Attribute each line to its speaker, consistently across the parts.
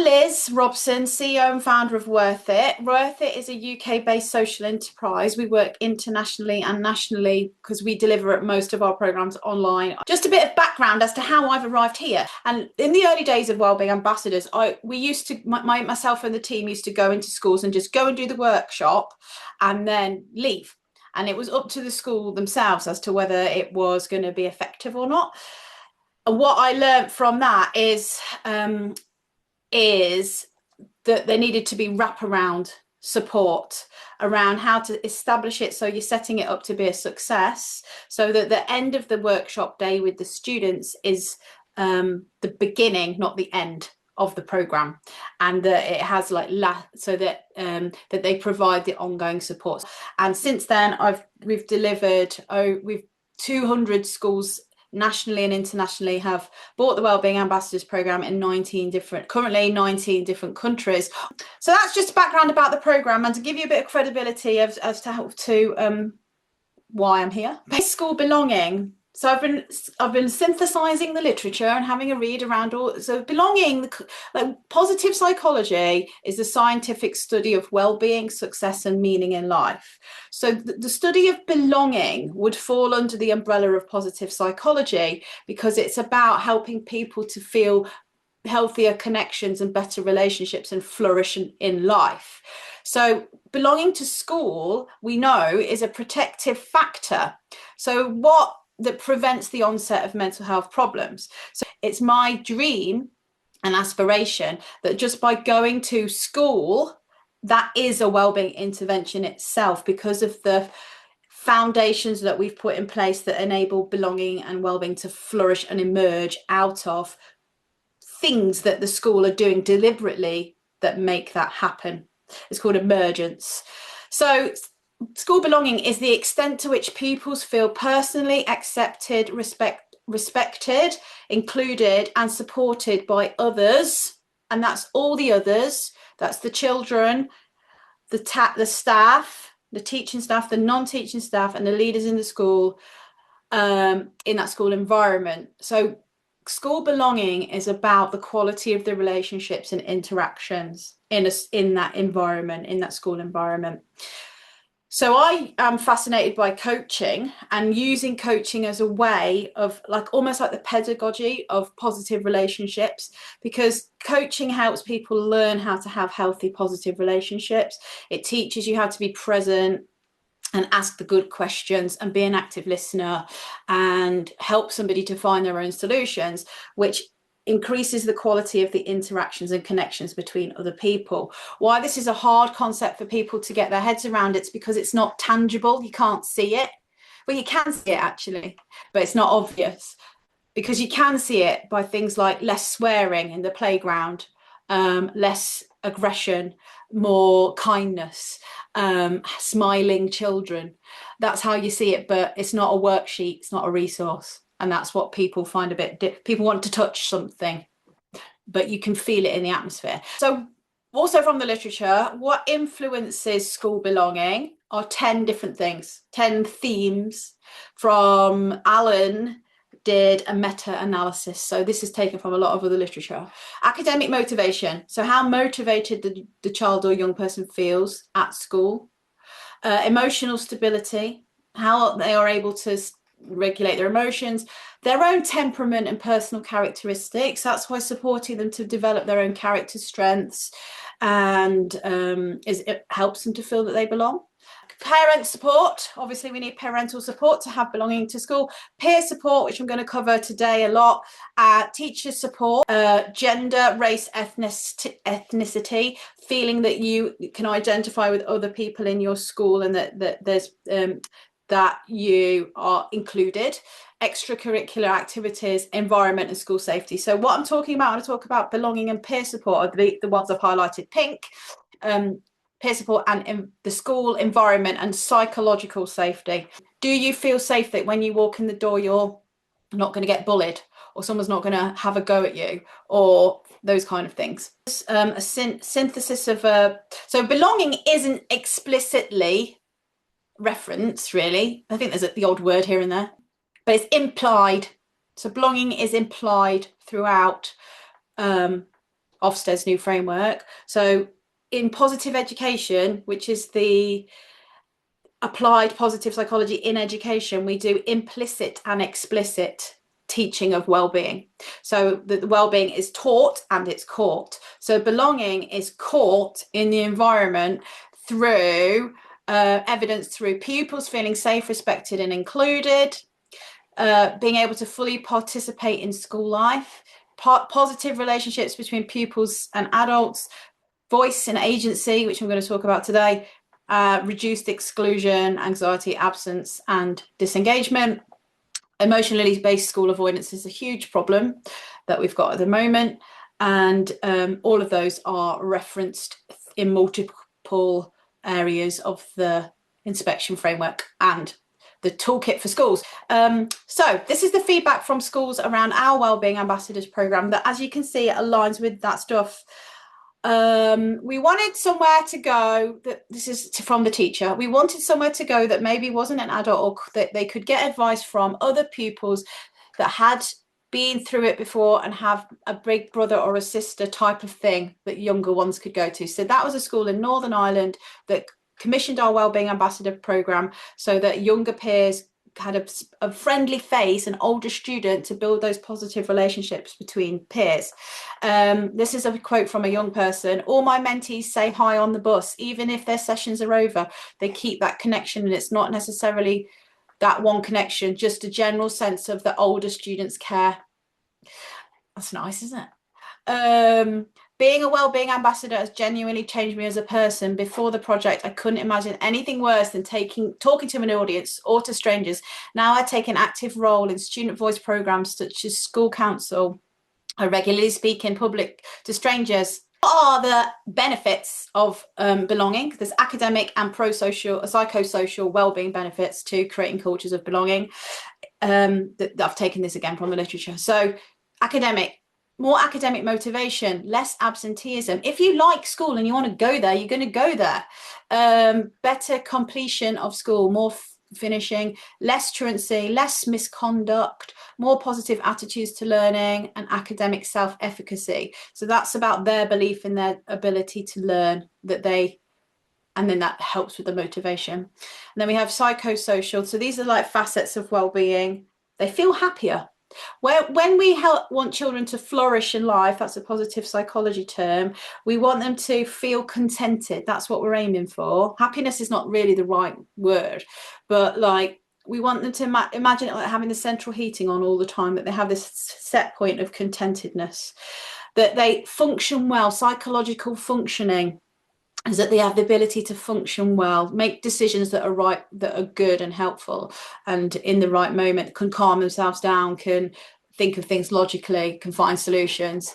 Speaker 1: I'm Liz Robson, CEO and founder of Worth It. Worth It is a UK-based social enterprise. We work internationally and nationally because we deliver most of our programs online. Just a bit of background as to how I've arrived here. And in the early days of Wellbeing Ambassadors, myself and the team used to go into schools and just go and do the workshop and then leave. And it was up to the school themselves as to whether it was going to be effective or not. And what I learned from that is that there needed to be wraparound support around how to establish it, so you're setting it up to be a success, so that the end of the workshop day with the students is the beginning, not the end of the program, and that it has so that that they provide the ongoing support. And since then we've delivered 200 schools nationally and internationally have bought the Wellbeing Ambassadors Programme in currently 19 different countries. So that's just background about the programme, and to give you a bit of credibility as to why I'm here. School belonging. So I've been synthesizing the literature and having a read around so belonging, like positive psychology, is the scientific study of well-being, success and meaning in life. So the study of belonging would fall under the umbrella of positive psychology, because it's about helping people to feel healthier connections and better relationships and flourish in life. So belonging to school, we know, is a protective factor. So that prevents the onset of mental health problems. So it's my dream and aspiration that just by going to school, that is a wellbeing intervention itself, because of the foundations that we've put in place that enable belonging and wellbeing to flourish and emerge out of things that the school are doing deliberately that make that happen. It's called emergence. So school belonging is the extent to which pupils feel personally accepted, respected, included and supported by others. And that's all the others. That's the children, the staff, the teaching staff, the non-teaching staff and the leaders in the school, in that school environment. So school belonging is about the quality of the relationships and interactions in that environment, in that school environment. So I am fascinated by coaching and using coaching as a way of almost like the pedagogy of positive relationships, because coaching helps people learn how to have healthy, positive relationships. It teaches you how to be present and ask the good questions and be an active listener and help somebody to find their own solutions, which increases the quality of the interactions and connections between other people. Why this is a hard concept for people to get their heads around, it's because it's not tangible. You can't see it. Well, you can see it actually, but it's not obvious, because you can see it by things like less swearing in the playground, less aggression, more kindness, smiling children. That's how you see it, but it's not a worksheet, it's not a resource. And that's what people find a bit, people want to touch something, but you can feel it in the atmosphere. So also from the literature, what influences school belonging are 10 different things, 10 themes. From Alan did a meta-analysis. So this is taken from a lot of other literature. Academic motivation. So how motivated the child or young person feels at school. Emotional stability, how they are able to regulate their emotions, their own temperament and personal characteristics. That's why supporting them to develop their own character strengths and it helps them to feel that they belong. Parent support, obviously we need parental support to have belonging to school. Peer support, which I'm going to cover today a lot. Teacher support, gender, race, ethnicity, feeling that you can identify with other people in your school and that there's that you are included. Extracurricular activities, environment and school safety. So what I'm talking about when I talk about belonging and peer support are the ones I've highlighted pink. Peer support and the school environment and psychological safety. Do you feel safe that when you walk in the door you're not going to get bullied, or someone's not going to have a go at you, or those kind of things? A synthesis of so belonging isn't explicitly referenced, really. I think there's the odd word here and there, but it's implied. So belonging is implied throughout Ofsted's new framework. So in positive education, which is the applied positive psychology in education, we do implicit and explicit teaching of well-being. So the well-being is taught and it's caught. So belonging is caught in the environment through evidence through pupils feeling safe, respected and included, being able to fully participate in school life, positive relationships between pupils and adults, voice and agency, which I'm going to talk about today, reduced exclusion, anxiety, absence and disengagement. Emotionally based school avoidance is a huge problem that we've got at the moment, and all of those are referenced in multiple areas of the inspection framework and the toolkit for schools. So this is the feedback from schools around our Wellbeing Ambassadors Programme that, as you can see, it aligns with that stuff. We wanted somewhere to go that, this is from the teacher, we wanted somewhere to go that maybe wasn't an adult, or that they could get advice from other pupils that had been through it before and have a big brother or a sister type of thing that younger ones could go to. So that was a school in Northern Ireland that commissioned our Wellbeing Ambassador Programme so that younger peers had a friendly face, an older student, to build those positive relationships between peers. This is a quote from a young person: all my mentees say hi on the bus, even if their sessions are over. They keep that connection, and it's not necessarily that one connection, just a general sense of the older students' care. That's nice, isn't it? Being a wellbeing ambassador has genuinely changed me as a person. Before the project, I couldn't imagine anything worse than talking to an audience or to strangers. Now I take an active role in student voice programs such as school council. I regularly speak in public to strangers. What are the benefits of belonging? There's academic and psychosocial wellbeing benefits to creating cultures of belonging. I've taken this again from the literature. So academic, more academic motivation, less absenteeism. If you like school and you want to go there, you're going to go there. Better completion of school, more finishing, less truancy, less misconduct, more positive attitudes to learning, and academic self-efficacy. So that's about their belief in their ability to learn, and then that helps with the motivation. And then we have psychosocial. So these are like facets of well-being. They feel happier. When we want children to flourish in life, that's a positive psychology term, we want them to feel contented. That's what we're aiming for. Happiness is not really the right word, but like we want them to imagine it like having the central heating on all the time, that they have this set point of contentedness, that they function well. Psychological functioning is that they have the ability to function well, make decisions that are right, that are good and helpful, and in the right moment can calm themselves down, can think of things logically, can find solutions.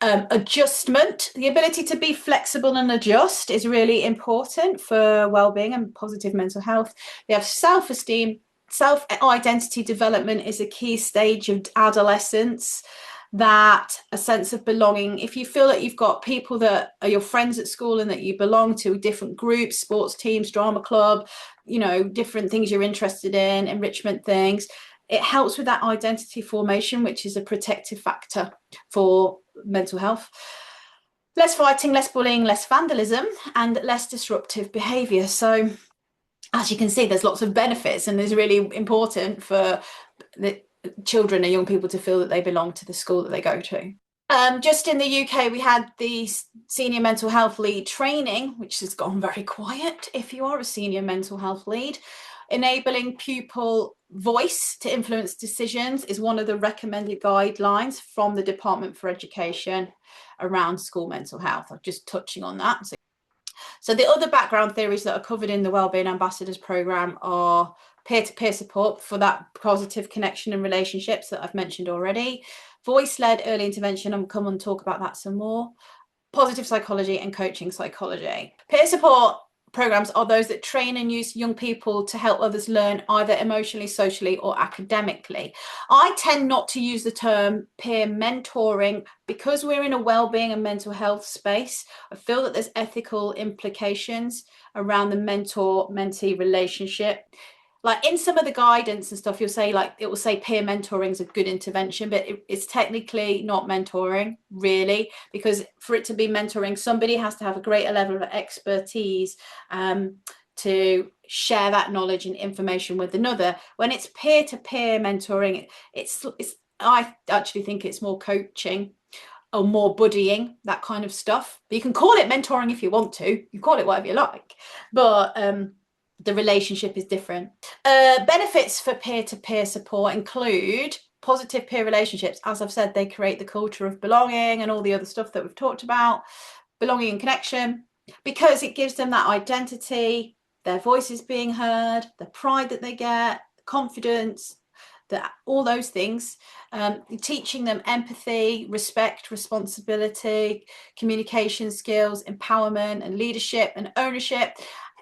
Speaker 1: Adjustment, the ability to be flexible and adjust, is really important for well-being and positive mental health. They have self-esteem. Self-identity development is a key stage of adolescence. That a sense of belonging, if you feel that you've got people that are your friends at school and that you belong to different groups, sports teams, drama club, you know, different things you're interested in, enrichment things, it helps with that identity formation, which is a protective factor for mental health. Less fighting, less bullying, less vandalism, and less disruptive behaviour. So as you can see, there's lots of benefits, and it's really important for the children and young people to feel that they belong to the school that they go to. Just in the UK, we had the senior mental health lead training, which has gone very quiet if you are a senior mental health lead. Enabling pupil voice to influence decisions is one of the recommended guidelines from the Department for Education around school mental health. I'm just touching on that. So the other background theories that are covered in the Wellbeing Ambassadors Programme are peer-to-peer support for that positive connection and relationships that I've mentioned already, voice-led early intervention, and we'll come and talk about that some more, positive psychology and coaching psychology. Peer support programs are those that train and use young people to help others learn, either emotionally, socially or academically. I tend not to use the term peer mentoring because we're in a wellbeing and mental health space. I feel that there's ethical implications around the mentor-mentee relationship. like in some of the guidance and stuff, you'll say like it will say peer mentoring is a good intervention, but it's technically not mentoring really, because for it to be mentoring, somebody has to have a greater level of expertise to share that knowledge and information with another. When it's peer-to-peer mentoring, it's I actually think it's more coaching or more buddying, that kind of stuff. But you can call it mentoring if you want to. You call it whatever you like, but the relationship is different. Benefits for peer-to-peer support include positive peer relationships. As I've said, they create the culture of belonging and all the other stuff that we've talked about. Belonging and connection, because it gives them that identity, their voice is being heard, the pride that they get, confidence, all those things. Teaching them empathy, respect, responsibility, communication skills, empowerment and leadership and ownership,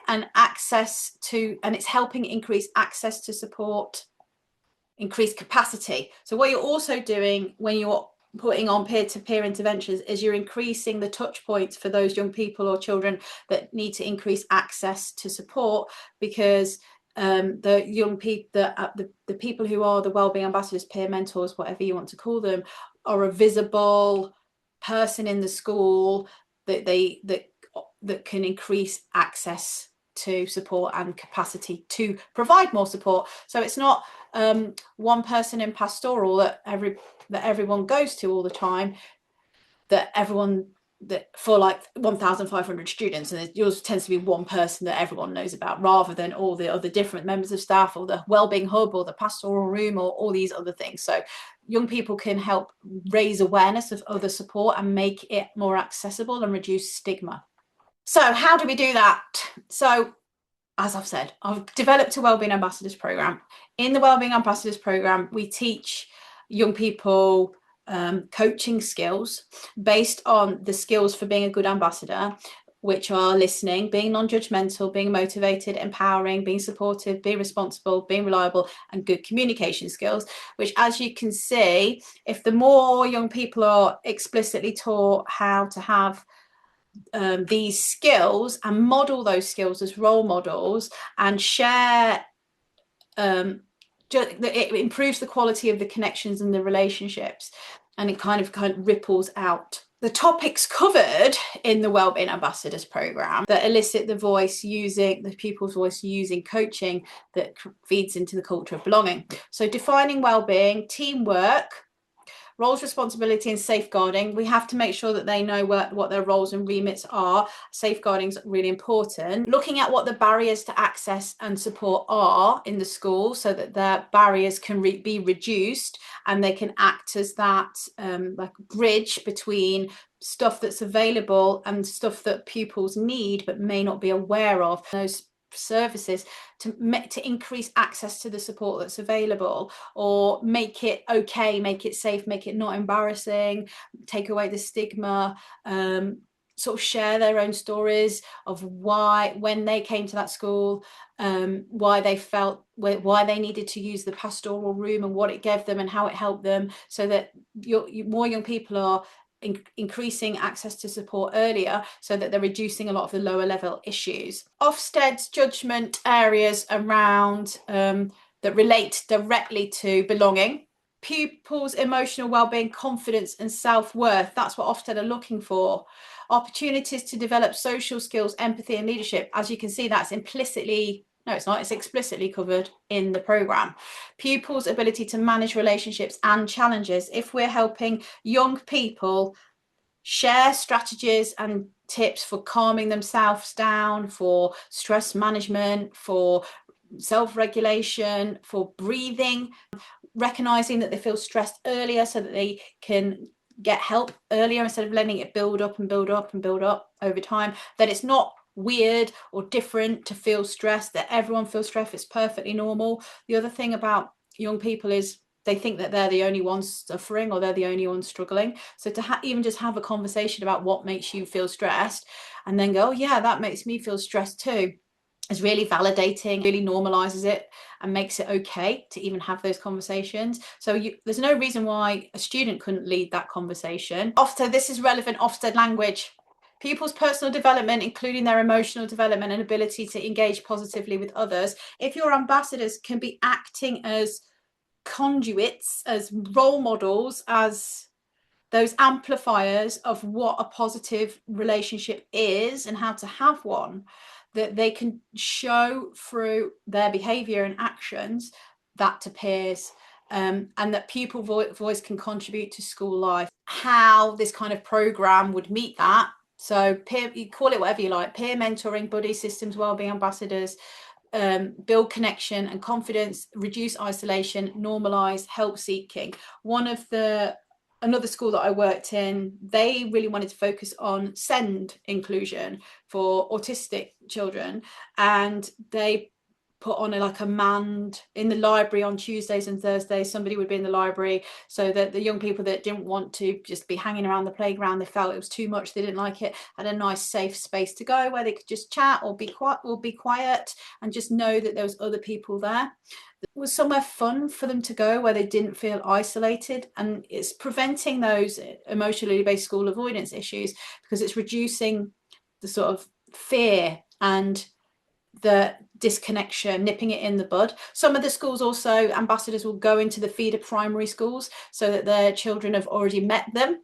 Speaker 1: and access to, and it's helping increase access to support, increase capacity. So what you're also doing when you're putting on peer-to-peer interventions is you're increasing the touch points for those young people or children that need to increase access to support, because the young people, the people who are the wellbeing ambassadors, peer mentors, whatever you want to call them, are a visible person in the school that can increase access to support and capacity to provide more support. So it's not one person in pastoral that everyone goes to all the time, that for like 1,500 students, and yours tends to be one person that everyone knows about, rather than all the other different members of staff or the wellbeing hub or the pastoral room or all these other things. So young people can help raise awareness of other support and make it more accessible and reduce stigma. So how do we do that? So as I've said, I've developed a Wellbeing Ambassadors Programme. In the Wellbeing Ambassadors Programme, we teach young people coaching skills based on the skills for being a good ambassador, which are listening, being non-judgmental, being motivated, empowering, being supportive, being responsible, being reliable, and good communication skills, which, as you can see, if the more young people are explicitly taught how to have these skills and model those skills as role models and share, it improves the quality of the connections and the relationships, and it kind of ripples out. The topics covered in the Wellbeing Ambassadors Programme that elicit the voice using the pupil's voice using coaching that feeds into the culture of belonging. So defining wellbeing, teamwork, roles, responsibility, and safeguarding. We have to make sure that they know what their roles and remits are. Safeguarding is really important. Looking at what the barriers to access and support are in the school, so that their barriers can be reduced, and they can act as that like bridge between stuff that's available and stuff that pupils need but may not be aware of. Those services to increase access to the support that's available, or make it okay, make it safe, make it not embarrassing, take away the stigma, sort of share their own stories of why, when they came to that school, why they felt, why they needed to use the pastoral room and what it gave them and how it helped them, so that more young people are increasing access to support earlier, so that they're reducing a lot of the lower level issues. Ofsted's judgment areas around that relate directly to belonging. Pupils' emotional well-being, confidence and self-worth. That's what Ofsted are looking for. Opportunities to develop social skills, empathy and leadership. As you can see, that's implicitly, no, it's not, it's explicitly covered in the programme. Pupils' ability to manage relationships and challenges. If we're helping young people share strategies and tips for calming themselves down, for stress management, for self-regulation, for breathing, recognizing that they feel stressed earlier so that they can get help earlier instead of letting it build up and build up and build up over time, that it's not weird or different to feel stressed, that everyone feels stressed, it's perfectly normal. The other thing about young people is they think that they're the only ones suffering, or they're the only ones struggling. So to even just have a conversation about what makes you feel stressed, and then go, oh yeah, that makes me feel stressed too, is really validating, really normalizes it and makes it okay to even have those conversations. So there's no reason why a student couldn't lead that conversation. Ofsted, this is relevant Ofsted language. Pupils' personal development, including their emotional development and ability to engage positively with others. If your ambassadors can be acting as conduits, as role models, as those amplifiers of what a positive relationship is and how to have one, that they can show through their behaviour and actions that to peers, and that pupil voice can contribute to school life. How this kind of programme would meet that. So peer, you call it whatever you like, peer mentoring, buddy systems, wellbeing ambassadors, build connection and confidence, reduce isolation, normalise help seeking. Another school that I worked in, they really wanted to focus on SEND inclusion for autistic children, and they put on a manned in the library on Tuesdays and Thursdays. Somebody would be in the library so that the young people that didn't want to just be hanging around the playground, they felt it was too much, they didn't like it, had a nice safe space to go where they could just chat or be quiet and just know that there was other people there. It was somewhere fun for them to go where they didn't feel isolated, and it's preventing those emotionally based school avoidance issues because it's reducing the sort of fear and the disconnection, nipping it in the bud. Some of the schools also, ambassadors will go into the feeder primary schools so that their children have already met them,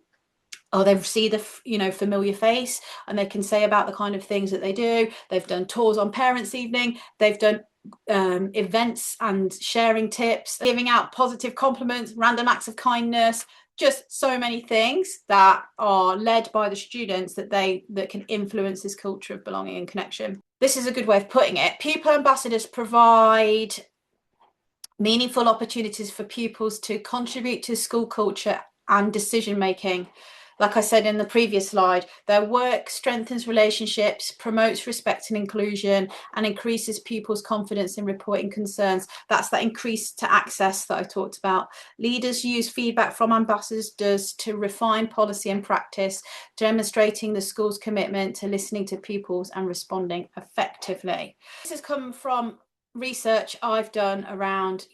Speaker 1: or they've seen the familiar face, and they can say about the kind of things that they do. They've done tours on parents' evening, they've done events and sharing tips, giving out positive compliments, random acts of kindness, just so many things that are led by the students that can influence this culture of belonging and connection. This is a good way of putting it. Pupil ambassadors provide meaningful opportunities for pupils to contribute to school culture and decision making. Like I said in the previous slide, their work strengthens relationships, promotes respect and inclusion, and increases pupils' confidence in reporting concerns. That's that increase to access that I talked about. Leaders use feedback from ambassadors to refine policy and practice, demonstrating the school's commitment to listening to pupils and responding effectively. This has come from research I've done around,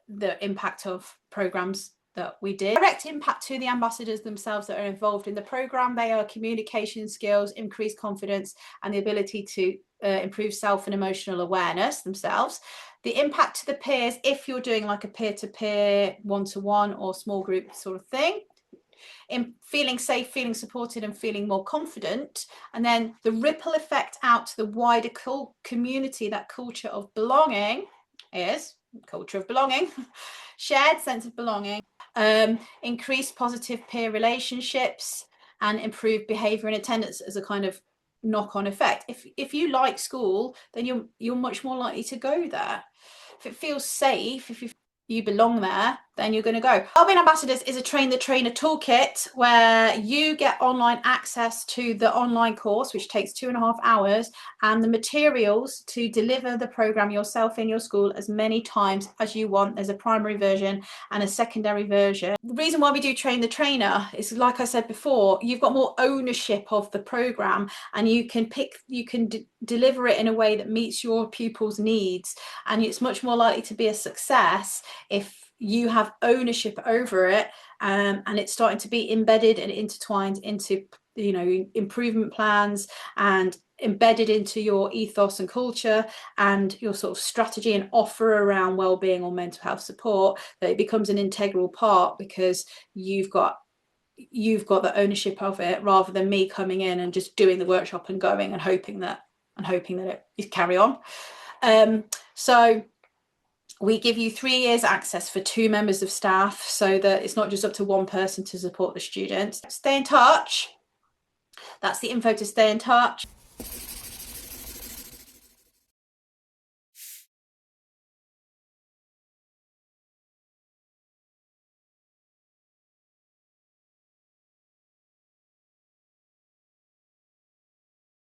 Speaker 1: the impact of programs that we did. Direct impact to the ambassadors themselves that are involved in the programme. They are communication skills, increased confidence, and the ability to improve self and emotional awareness themselves. The impact to the peers, if you're doing like a peer-to-peer, one-to-one or small group sort of thing, in feeling safe, feeling supported, and feeling more confident. And then the ripple effect out to the wider community, that culture of belonging is culture of belonging, shared sense of belonging, increased positive peer relationships, and improved behaviour and attendance as a kind of knock-on effect. If you like school, then you're much more likely to go there. If it feels safe, if you belong there, then you're going to go. Wellbeing Ambassadors is a train the trainer toolkit where you get online access to the online course, which takes 2.5 hours, and the materials to deliver the programme yourself in your school as many times as you want. There's a primary version and a secondary version. The reason why we do train the trainer is, like I said before, you've got more ownership of the programme, and you can deliver it in a way that meets your pupils' needs, and it's much more likely to be a success if you have ownership over it, and it's starting to be embedded and intertwined into improvement plans and embedded into your ethos and culture and your sort of strategy and offer around well-being or mental health support, that it becomes an integral part because you've got the ownership of it, rather than me coming in and just doing the workshop and going and hoping that it carry on. So we give you 3 years access for 2 members of staff, so that it's not just up to one person to support the students. Stay in touch. That's the info to stay in touch.